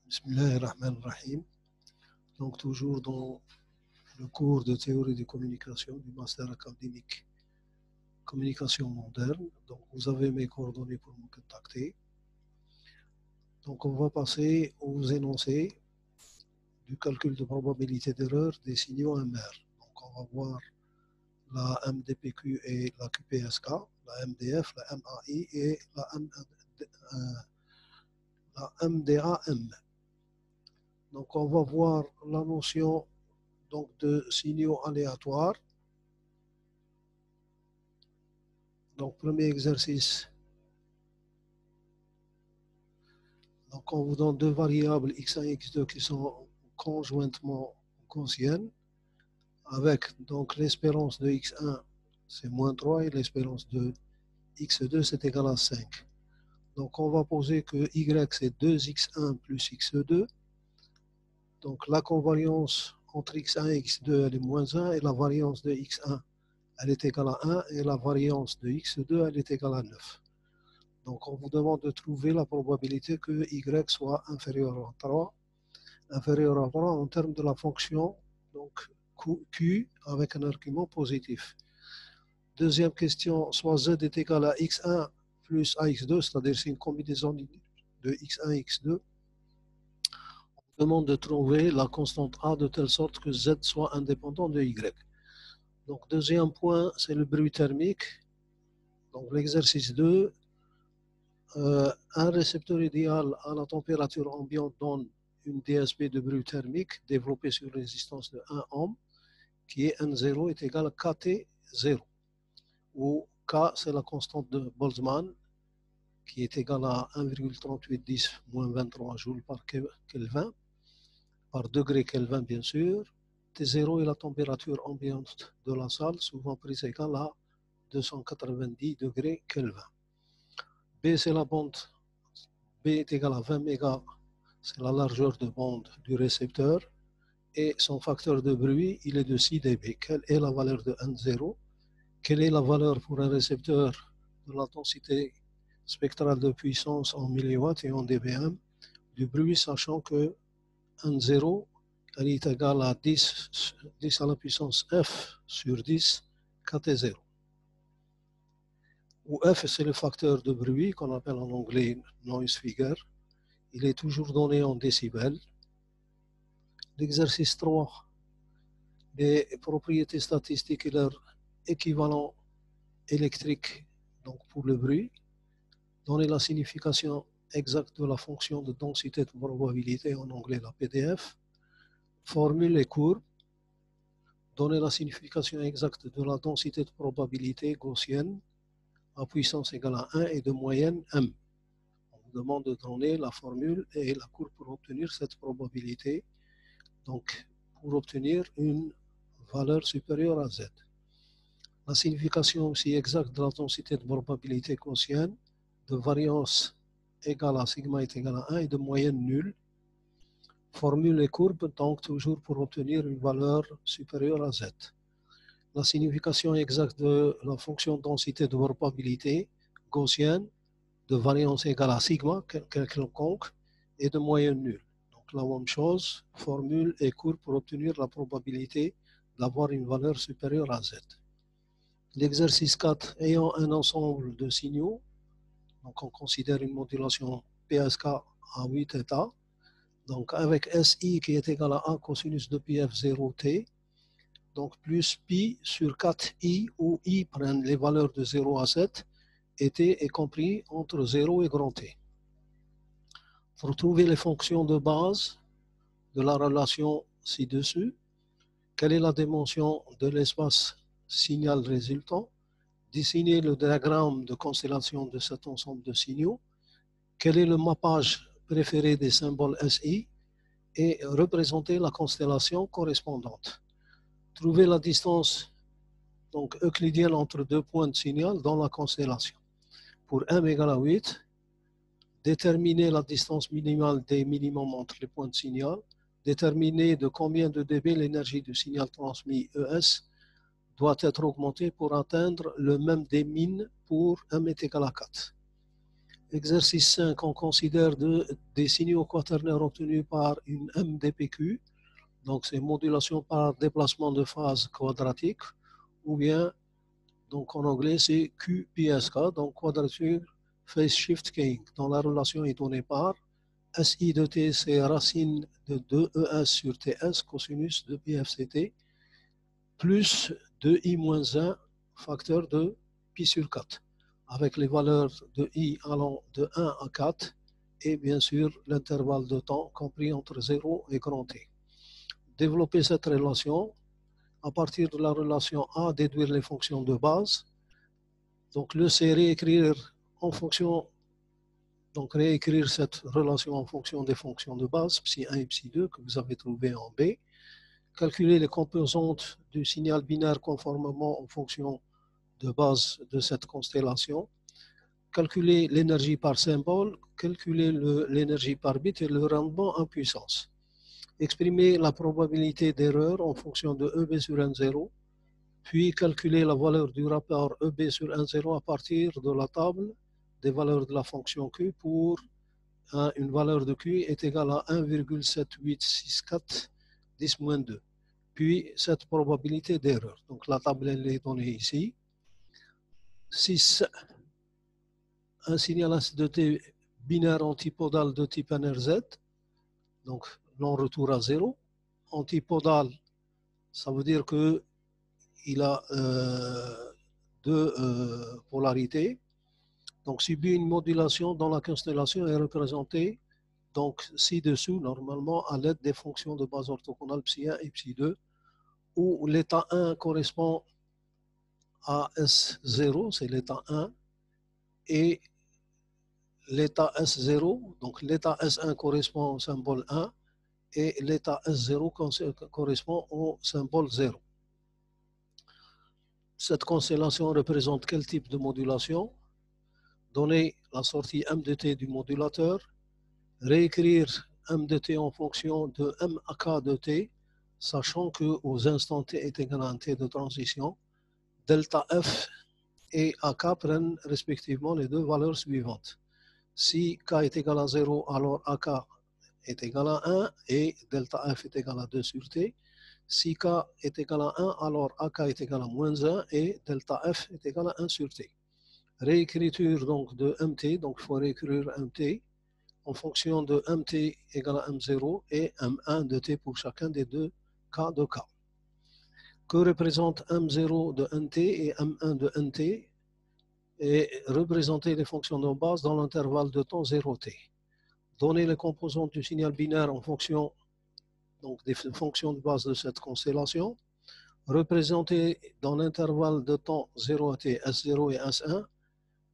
Bismillahirrahmanirrahim. Donc toujours dans le cours de théorie de communication du master académique communication moderne. Donc vous avez mes coordonnées pour me contacter. Donc on va passer aux énoncés du calcul de probabilité d'erreur des signaux MR. Donc on va voir la MDPQ et la QPSK, la MDF, la MAI et la MDAM. Donc on va voir la notion donc, de signaux aléatoires. Donc premier exercice. Donc on vous donne deux variables x1 et x2 qui sont conjointement gaussiennes avec donc l'espérance de x1 c'est moins 3 et l'espérance de x2 c'est égal à 5. Donc on va poser que y c'est 2x1 plus x2. Donc la covariance entre x1 et x2 elle est moins 1 et la variance de x1 elle est égale à 1 et la variance de x2 elle est égale à 9. Donc on vous demande de trouver la probabilité que y soit inférieur à 3 en termes de la fonction donc q avec un argument positif. Deuxième question, soit z est égal à x1 plus ax2, c'est-à-dire c'est une combinaison de x1 et x2. On demande de trouver la constante a de telle sorte que z soit indépendant de y. Donc deuxième point, c'est le bruit thermique. Donc l'exercice 2, un récepteur idéal à la température ambiante donne une DSP de bruit thermique développée sur une résistance de 1 ohm qui est N0 est égal à KT0 où K c'est la constante de Boltzmann qui est égale à 1,3810 moins 23 joules par Kelvin par degré Kelvin bien sûr. T0 est la température ambiante de la salle souvent prise égale à 290 degrés Kelvin. B c'est la bande B est égal à 20 mégas, c'est la largeur de bande du récepteur et son facteur de bruit il est de 6 dB. Quelle est la valeur de N0? Quelle est la valeur pour un récepteur de la densité spectrale de puissance en milliwatts et en dBm du bruit, sachant que N0 elle est égale à 10 à la puissance F sur 10 KT0. Où F c'est le facteur de bruit qu'on appelle en anglais noise figure. Il est toujours donné en décibels. L'exercice 3, les propriétés statistiques et leur équivalent électrique donc pour le bruit. Donner la signification exacte de la fonction de densité de probabilité, en anglais la PDF. Formule et courbe. Donner la signification exacte de la densité de probabilité gaussienne à puissance égale à 1 et de moyenne M. On vous demande de donner la formule et la courbe pour obtenir cette probabilité. Donc, pour obtenir une valeur supérieure à Z. La signification aussi exacte de la densité de probabilité gaussienne de variance égale à sigma est égal à 1 et de moyenne nulle. Formule et courbe, donc toujours pour obtenir une valeur supérieure à Z. La signification exacte de la fonction densité de probabilité gaussienne de variance égale à sigma, quelconque, et de moyenne nulle. Donc la même chose, formule et courbe pour obtenir la probabilité d'avoir une valeur supérieure à Z. L'exercice 4, ayant un ensemble de signaux, donc on considère une modulation PSK à 8 états, donc avec SI qui est égal à 1 cosinus de pi F0T, donc plus pi sur 4i où i prennent les valeurs de 0 à 7 et t est compris entre 0 et grand T. Pour trouver les fonctions de base de la relation ci-dessus, quelle est la dimension de l'espace signal résultant, dessiner le diagramme de constellation de cet ensemble de signaux, quel est le mappage préféré des symboles SI et représenter la constellation correspondante. Trouver la distance donc euclidienne entre deux points de signal dans la constellation. Pour m égale à 8, déterminer la distance minimale des minimums entre les points de signal, déterminer de combien de dB l'énergie du signal transmis ES doit être augmentée pour atteindre le même démin pour m est égal à 4. Exercice 5, on considère des signaux quaternaires obtenus par une MDPQ, donc c'est modulation par déplacement de phase quadratique, ou bien, donc en anglais, c'est QPSK, donc Quadrature Phase Shift Keying, dont la relation est donnée par SI de T, c'est racine de 2ES sur TS, cosinus de PFCT, plus 2I-1 facteur de pi sur 4, avec les valeurs de I allant de 1 à 4, et bien sûr l'intervalle de temps compris entre 0 et grand T. Développer cette relation, à partir de la relation A, déduire les fonctions de base. Donc le C, réécrire en fonction, donc réécrire cette relation en fonction des fonctions de base, psi1 et psi2, que vous avez trouvées en B. Calculer les composantes du signal binaire conformément aux fonctions de base de cette constellation. Calculer l'énergie par symbole, calculer l'énergie par bit et le rendement en puissance. Exprimer la probabilité d'erreur en fonction de EB sur N0, puis calculer la valeur du rapport EB sur N0 à partir de la table des valeurs de la fonction Q pour une valeur de Q est égale à 1,7864 10-2. Puis cette probabilité d'erreur. Donc la table elle est donnée ici. 6. Un signal S2T binaire antipodal de type NRZ, donc non-retour à 0. Antipodal, ça veut dire qu'il a deux polarités. Donc subit une modulation dont la constellation est représentée donc ci-dessous normalement à l'aide des fonctions de base orthogonale psi1 et psi2, où l'état 1 correspond à S0, c'est l'état 1, et l'état S0, donc l'état S1 correspond au symbole 1, et l'état S0 correspond au symbole 0. Cette constellation représente quel type de modulation? Donner la sortie M de T du modulateur, réécrire M de T en fonction de M à K de T, sachant qu'aux instants T est égal à un T de transition, delta F et AK prennent respectivement les deux valeurs suivantes. Si K est égal à 0, alors AK est égal à 1 et delta F est égal à 2 sur T. Si K est égal à 1, alors AK est égal à moins 1 et delta F est égal à 1 sur T. Réécriture donc de MT, donc il faut réécrire MT en fonction de MT égale à M0 et M1 de T pour chacun des deux cas de K. Que représente M0 de NT et M1 de NT et représenter les fonctions de base dans l'intervalle de temps 0T. Donner les composantes du signal binaire en fonction donc des fonctions de base de cette constellation. Représenter dans l'intervalle de temps 0T S0 et S1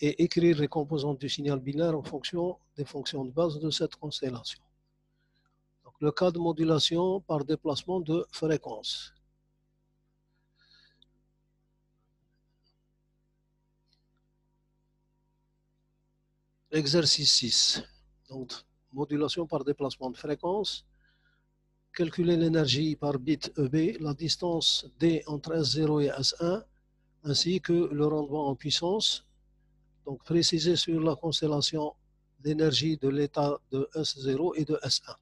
et écrire les composantes du signal binaire en fonction des fonctions de base de cette constellation. Donc, le cas de modulation par déplacement de fréquence. Exercice 6. Donc, modulation par déplacement de fréquence. Calculer l'énergie par bit EB, la distance D entre S0 et S1, ainsi que le rendement en puissance. Donc, préciser sur la constellation l'énergie de l'état de S0 et de S1.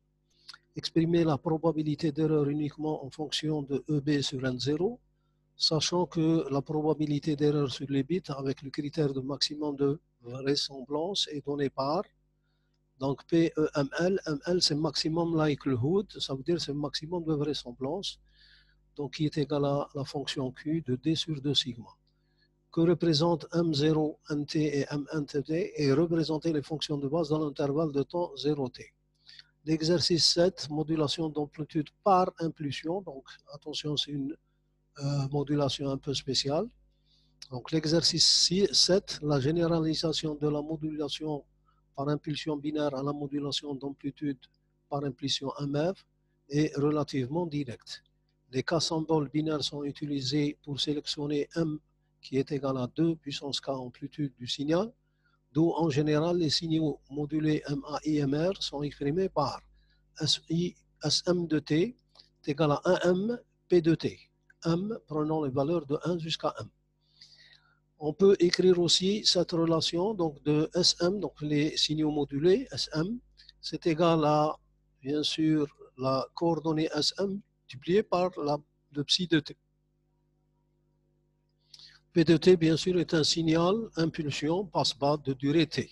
Exprimer la probabilité d'erreur uniquement en fonction de EB sur N0, sachant que la probabilité d'erreur sur les bits avec le critère de maximum de vraisemblance est donnée par donc PEML. ML c'est maximum likelihood, ça veut dire c'est le maximum de vraisemblance, donc qui est égal à la fonction Q de D sur 2 sigma. Que représente M0 NT et M1TT et représenter les fonctions de base dans l'intervalle de temps 0T. L'exercice 7, modulation d'amplitude par impulsion. Donc attention, c'est une modulation un peu spéciale. Donc l'exercice 7, la généralisation de la modulation par impulsion binaire à la modulation d'amplitude par impulsion MF est relativement directe. Les cas symboles binaires sont utilisés pour sélectionner M qui est égal à 2 puissance K amplitude du signal, d'où en général les signaux modulés MAIMR sont exprimés par SM de T est égal à 1M P de T, M prenant les valeurs de 1 jusqu'à M. On peut écrire aussi cette relation donc, de SM, donc les signaux modulés, SM, c'est égal à, bien sûr, la coordonnée SM multipliée par le psi de t. P de t, bien sûr, est un signal impulsion passe-bas de durée t.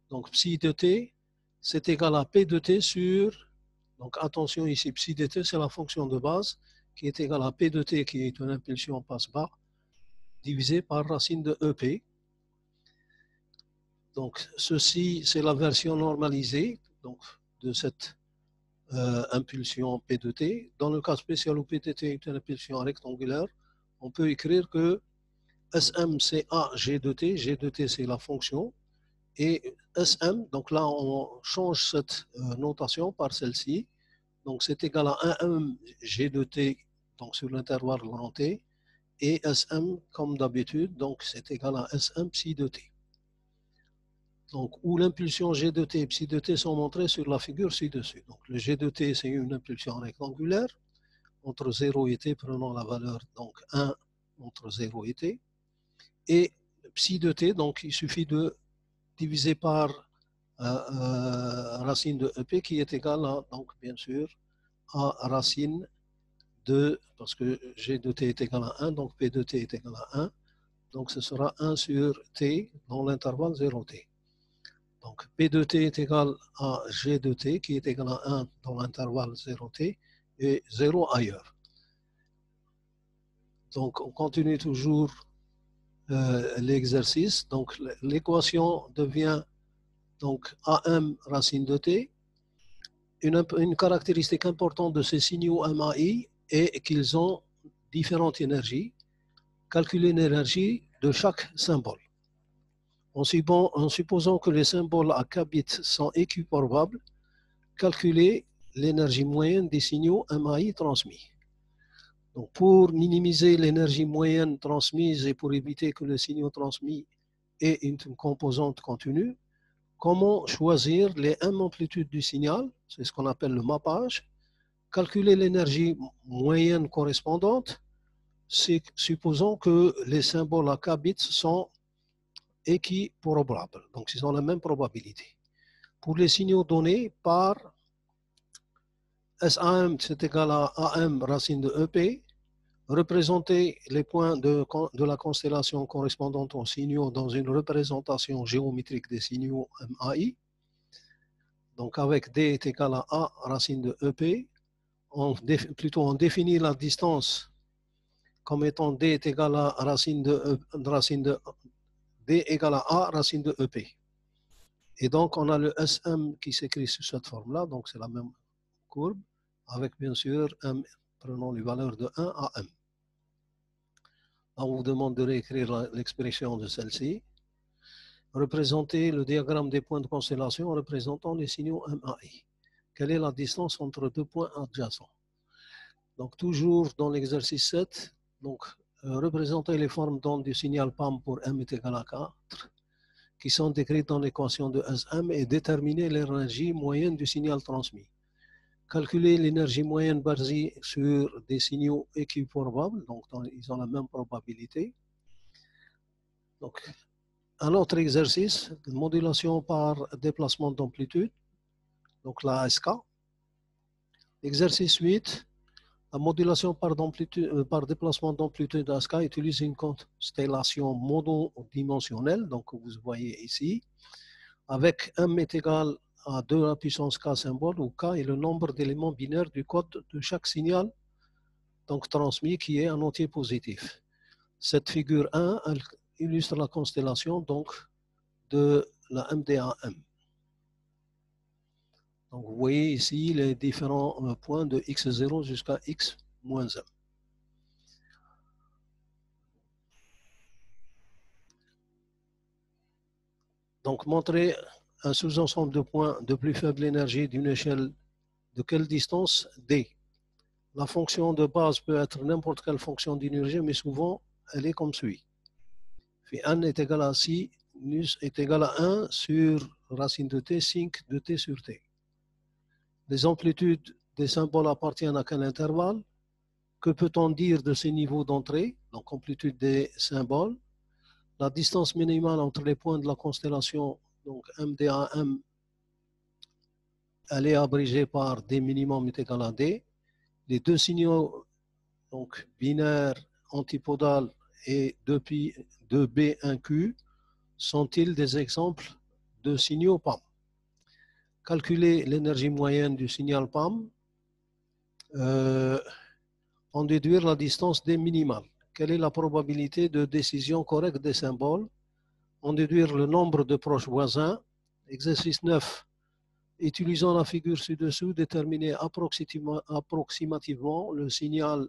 Donc, psi de t, c'est égal à P de t sur, donc attention ici, psi de t, c'est la fonction de base qui est égale à P de t, qui est une impulsion passe-bas, divisé par racine de EP. Donc, ceci, c'est la version normalisée donc, de cette impulsion P de t. Dans le cas spécial où P de t est une impulsion rectangulaire, on peut écrire que SM, c'est A, G de t. G de t, c'est la fonction. Et SM, donc là, on change cette notation par celle-ci. Donc, c'est égal à 1M G de t, donc sur l'intervalle grand t. Et SM, comme d'habitude, donc c'est égal à SM psi de t. Donc, où l'impulsion G de t et psi de t sont montrées sur la figure ci-dessus. Donc, le G de t, c'est une impulsion rectangulaire. Entre 0 et t, prenons la valeur donc 1 entre 0 et t. Et psi de t, donc il suffit de diviser par racine de EP qui est égale à, donc bien sûr, à racine de, parce que G de t est égal à 1, donc P de t est égal à 1. Donc ce sera 1 sur t dans l'intervalle 0t. Donc P de t est égal à G de t qui est égal à 1 dans l'intervalle 0t et 0 ailleurs. Donc on continue toujours l'exercice. Donc l'équation devient donc AM racine de t. Une caractéristique importante de ces signaux MAI est qu'ils ont différentes énergies. Calculer l'énergie de chaque symbole. En supposant que les symboles à k bits sont équiprobables, calculer l'énergie moyenne des signaux MAI transmis. Donc pour minimiser l'énergie moyenne transmise et pour éviter que le signal transmis ait une composante continue, comment choisir les M amplitudes du signal? C'est ce qu'on appelle le mappage. Calculer l'énergie moyenne correspondante, c'est supposons que les symboles à k bits sont équiprobables, donc ils ont la même probabilité. Pour les signaux donnés par SAM, c'est égal à AM racine de EP, représenter les points de la constellation correspondante aux signaux dans une représentation géométrique des signaux MAI. Donc avec D est égal à A racine de EP, on définit la distance comme étant D est égal à racine de D égale à A racine de EP. Et donc on a le SM qui s'écrit sous cette forme-là, donc c'est la même courbe, avec bien sûr M, prenons les valeurs de 1 à M. On vous demande de réécrire l'expression de celle-ci. Représenter le diagramme des points de constellation en représentant les signaux MAI. Quelle est la distance entre deux points adjacents? Donc toujours dans l'exercice 7, donc, représenter les formes d'onde du signal PAM pour M est égal à 4, qui sont décrites dans l'équation de SM et déterminer l'énergie moyenne du signal transmis. Calculer l'énergie moyenne basée sur des signaux équiprobables, donc ils ont la même probabilité. Donc, un autre exercice, modulation par déplacement d'amplitude, donc la ASK. Exercice 8, la modulation par déplacement d'amplitude ASK utilise une constellation monodimensionnelle, donc vous voyez ici, avec M est égal à 2 à la puissance K symbole, où K est le nombre d'éléments binaires du code de chaque signal donc transmis qui est un entier positif. Cette figure 1 elle illustre la constellation donc de la MDAM. Donc vous voyez ici les différents points de x0 jusqu'à x-1. Donc montrer un sous-ensemble de points de plus faible énergie d'une échelle de quelle distance? D. La fonction de base peut être n'importe quelle fonction d'énergie, mais souvent elle est comme suit. Phi n est égal à sinus est égal à 1 sur racine de t, sinc de t sur t. Les amplitudes des symboles appartiennent à quel intervalle? Que peut-on dire de ces niveaux d'entrée? Donc amplitude des symboles. La distance minimale entre les points de la constellation, donc MDAM, elle est abrégée par D minimum est égal à D. Les deux signaux donc binaires antipodales et 2B, 1Q sont-ils des exemples de signaux PAM? Calculer l'énergie moyenne du signal PAM, en déduire la distance D minimale. Quelle est la probabilité de décision correcte des symboles? En déduire le nombre de proches voisins. Exercice 9. Utilisant la figure ci-dessous, déterminer approximativement le signal,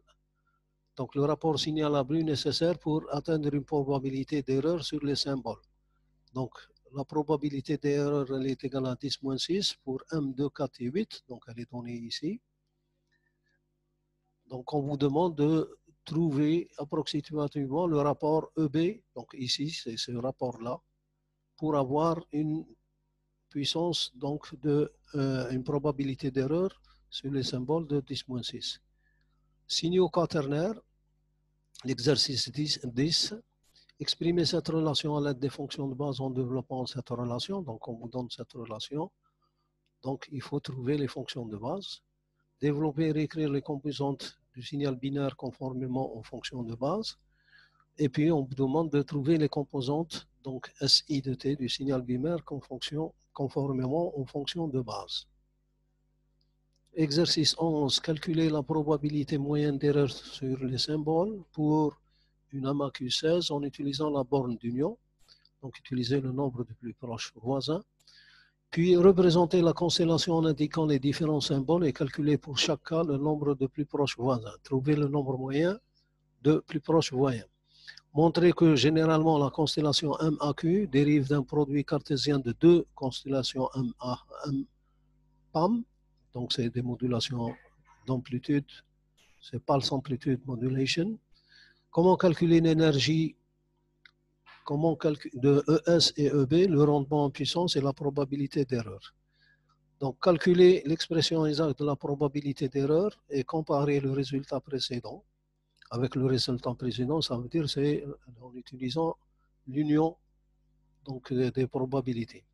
donc le rapport signal abru nécessaire pour atteindre une probabilité d'erreur sur les symboles. Donc, la probabilité d'erreur, elle est égale à 10-6 pour M, 2, 4 et 8. Donc, elle est donnée ici. Donc, on vous demande de trouver approximativement le rapport EB. Donc, ici, c'est ce rapport-là, pour avoir une puissance, donc, une probabilité d'erreur sur les symboles de 10-6. Signaux quaternaires, l'exercice 10. Exprimer cette relation à l'aide des fonctions de base en développant cette relation. Donc, on vous donne cette relation. Donc, il faut trouver les fonctions de base. Développer et réécrire les composantes du signal binaire conformément aux fonctions de base. Et puis, on vous demande de trouver les composantes, donc SI de T, du signal binaire conformément aux fonctions de base. Exercice 11. Calculer la probabilité moyenne d'erreur sur les symboles pour une AMAQ16 en utilisant la borne d'union. Donc, utiliser le nombre de plus proches voisins. Puis, représenter la constellation en indiquant les différents symboles et calculer pour chaque cas le nombre de plus proches voisins. Trouver le nombre moyen de plus proches voisins. Montrer que généralement la constellation MAQ dérive d'un produit cartésien de deux constellations PAM. Donc, c'est des modulations d'amplitude, c'est pulse amplitude modulation. Comment calculer l'énergie de ES et EB, le rendement en puissance et la probabilité d'erreur. Donc, calculer l'expression exacte de la probabilité d'erreur et comparer le résultat précédent avec le résultat précédent, ça veut dire c'est en utilisant l'union des probabilités.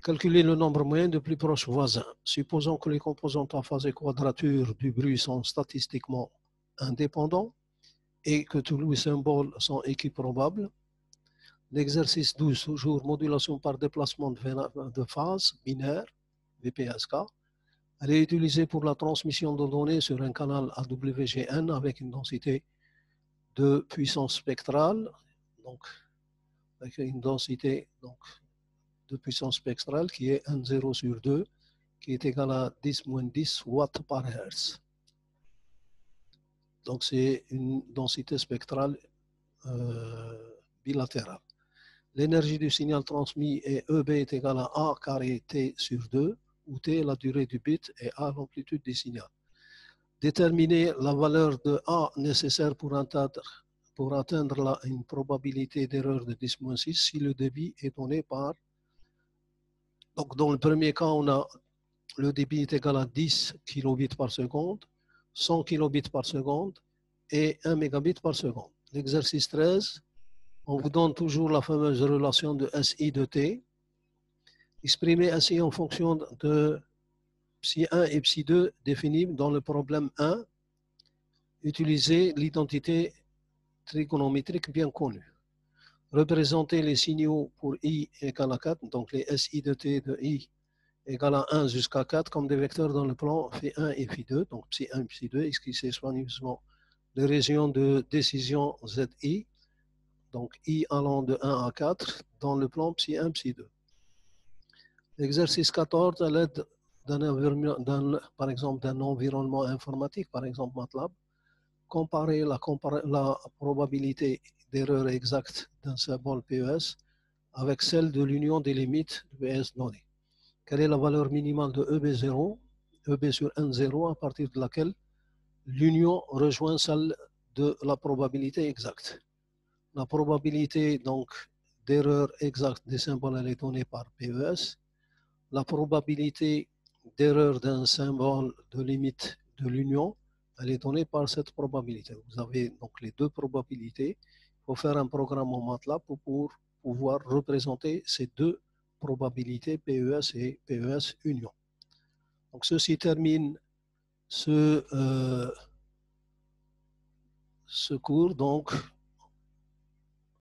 Calculer le nombre moyen de plus proches voisins. Supposons que les composantes en phase et quadrature du bruit sont statistiquement indépendants et que tous les symboles sont équiprobables. L'exercice 12, toujours modulation par déplacement de phase binaire, VPSK. Elle est utilisée pour la transmission de données sur un canal AWGN avec une densité de puissance spectrale, donc avec une densité de puissance spectrale qui est 1,0 sur 2, qui est égal à 10-10 watts par Hertz. Donc c'est une densité spectrale bilatérale. L'énergie du signal transmis est EB est égal à A carré T sur 2, où T est la durée du bit et A l'amplitude du signal. Déterminer la valeur de A nécessaire pour atteindre une probabilité d'erreur de 10-6 si le débit est donné par... Donc dans le premier cas, on a le débit est égal à 10 kilobits par seconde, 100 kilobits par seconde et 1 mégabit par seconde. L'exercice 13, on vous donne toujours la fameuse relation de SI de T. Exprimer SI en fonction de Psi1 et Psi2 définis dans le problème 1. Utiliser l'identité trigonométrique bien connue. Représenter les signaux pour I égale à 4, donc les SI de T de I égale à 1 jusqu'à 4 comme des vecteurs dans le plan Φ1 et Φ2, donc Psi1 et Psi2, esquisser soigneusement les régions de décision ZI, donc I allant de 1 à 4 dans le plan Psi1, Psi2. Exercice 14, à l'aide par exemple d'un environnement informatique, par exemple MATLAB, comparer la probabilité d'erreur exacte d'un symbole PES avec celle de l'union des limites de PES données. Quelle est la valeur minimale de EB0, EB sur N0, à partir de laquelle l'union rejoint celle de la probabilité exacte. La probabilité donc d'erreur exacte des symboles elle est donnée par PES. La probabilité d'erreur d'un symbole de limite de l'union, elle est donnée par cette probabilité. Vous avez donc les deux probabilités faut faire un programme en MATLAB pour pouvoir représenter ces deux probabilités PES et PES union. Donc ceci termine ce cours. Donc